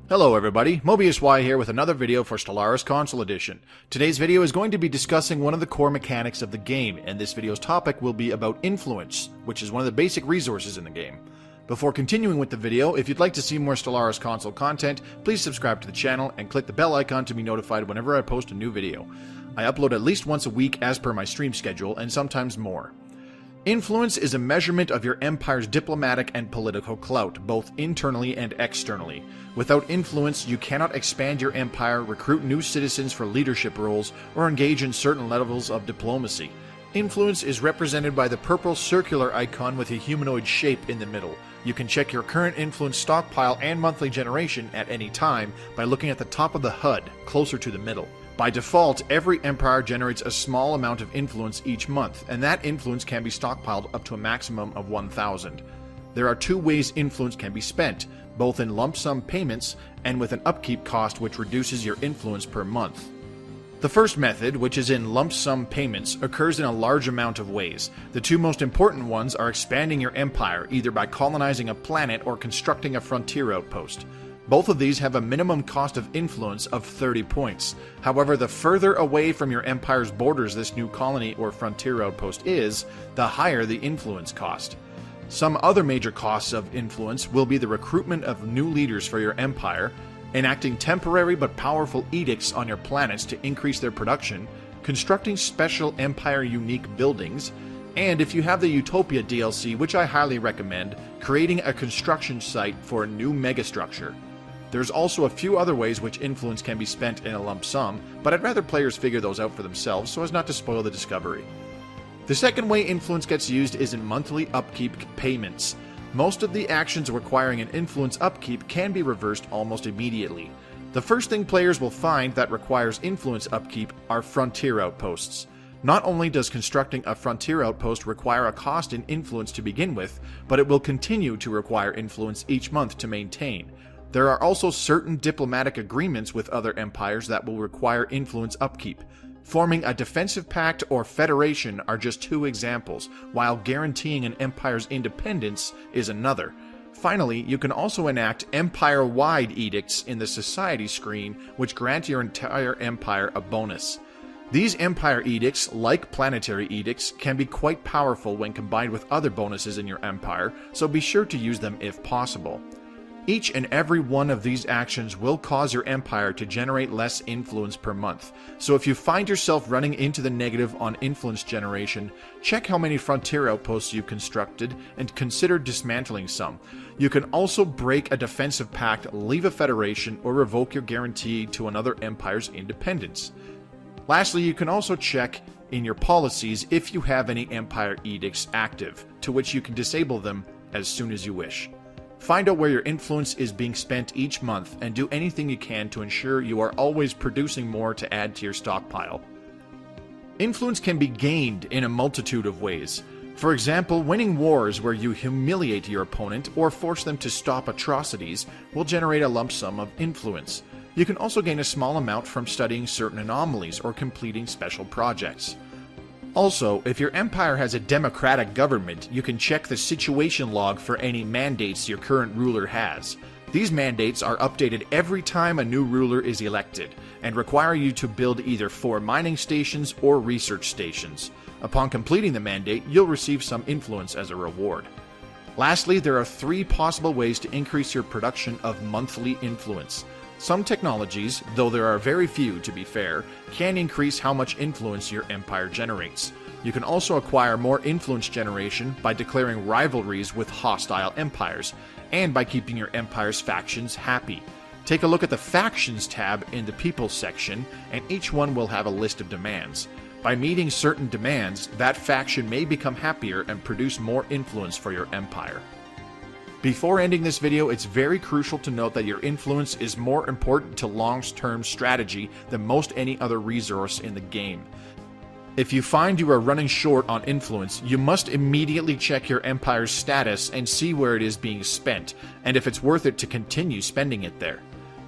Hello everybody, Mobius Y here with another video for Stellaris Console Edition. Today's video is going to be discussing one of the core mechanics of the game, and this video's topic will be about influence, which is one of the basic resources in the game. Before continuing with the video, if you'd like to see more Stellaris Console content, please subscribe to the channel and click the bell icon to be notified whenever I post a new video. I upload at least once a week as per my stream schedule, and sometimes more. Influence is a measurement of your empire's diplomatic and political clout, both internally and externally. Without influence, you cannot expand your empire, recruit new citizens for leadership roles, or engage in certain levels of diplomacy. Influence is represented by the purple circular icon with a humanoid shape in the middle. You can check your current influence stockpile and monthly generation at any time by looking at the top of the HUD, closer to the middle. By default, every empire generates a small amount of influence each month, and that influence can be stockpiled up to a maximum of 1,000. There are two ways influence can be spent, both in lump sum payments and with an upkeep cost which reduces your influence per month. The first method, which is in lump sum payments, occurs in a large amount of ways. The two most important ones are expanding your empire, either by colonizing a planet or constructing a frontier outpost. Both of these have a minimum cost of influence of 30 points. However, the further away from your empire's borders this new colony or frontier outpost is, the higher the influence cost. Some other major costs of influence will be the recruitment of new leaders for your empire, enacting temporary but powerful edicts on your planets to increase their production, constructing special empire-unique buildings, and if you have the Utopia DLC, which I highly recommend, creating a construction site for a new megastructure. There's also a few other ways which influence can be spent in a lump sum, but I'd rather players figure those out for themselves so as not to spoil the discovery. The second way influence gets used is in monthly upkeep payments. Most of the actions requiring an influence upkeep can be reversed almost immediately. The first thing players will find that requires influence upkeep are frontier outposts. Not only does constructing a frontier outpost require a cost in influence to begin with, but it will continue to require influence each month to maintain. There are also certain diplomatic agreements with other empires that will require influence upkeep. Forming a defensive pact or federation are just two examples, while guaranteeing an empire's independence is another. Finally, you can also enact empire-wide edicts in the society screen, which grant your entire empire a bonus. These empire edicts, like planetary edicts, can be quite powerful when combined with other bonuses in your empire, so be sure to use them if possible. Each and every one of these actions will cause your empire to generate less influence per month, so if you find yourself running into the negative on influence generation, check how many frontier outposts you've constructed and consider dismantling some. You can also break a defensive pact, leave a federation, or revoke your guarantee to another empire's independence. Lastly, you can also check in your policies if you have any empire edicts active, to which you can disable them as soon as you wish. Find out where your influence is being spent each month and do anything you can to ensure you are always producing more to add to your stockpile. Influence can be gained in a multitude of ways. For example, winning wars where you humiliate your opponent or force them to stop atrocities will generate a lump sum of influence. You can also gain a small amount from studying certain anomalies or completing special projects. Also, if your empire has a democratic government, you can check the situation log for any mandates your current ruler has. These mandates are updated every time a new ruler is elected, and require you to build either 4 mining stations or research stations. Upon completing the mandate, you'll receive some influence as a reward. Lastly, there are 3 possible ways to increase your production of monthly influence. Some technologies, though there are very few to be fair, can increase how much influence your empire generates. You can also acquire more influence generation by declaring rivalries with hostile empires, and by keeping your empire's factions happy. Take a look at the Factions tab in the People section, and each one will have a list of demands. By meeting certain demands, that faction may become happier and produce more influence for your empire. Before ending this video, it's very crucial to note that your influence is more important to long-term strategy than most any other resource in the game. If you find you are running short on influence, you must immediately check your empire's status and see where it is being spent, and if it's worth it to continue spending it there.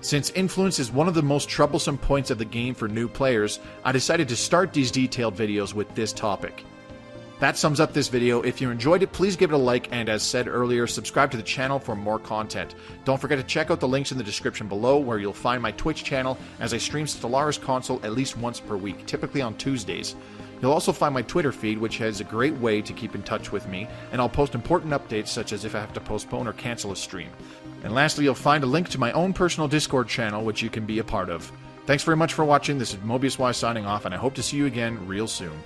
Since influence is one of the most troublesome points of the game for new players, I decided to start these detailed videos with this topic. That sums up this video. If you enjoyed it, please give it a like, and as said earlier, subscribe to the channel for more content. Don't forget to check out the links in the description below, where you'll find my Twitch channel, as I stream Stellaris Console at least once per week, typically on Tuesdays. You'll also find my Twitter feed, which has a great way to keep in touch with me, and I'll post important updates such as if I have to postpone or cancel a stream. And lastly, you'll find a link to my own personal Discord channel, which you can be a part of. Thanks very much for watching. This is Mobius signing off, and I hope to see you again real soon.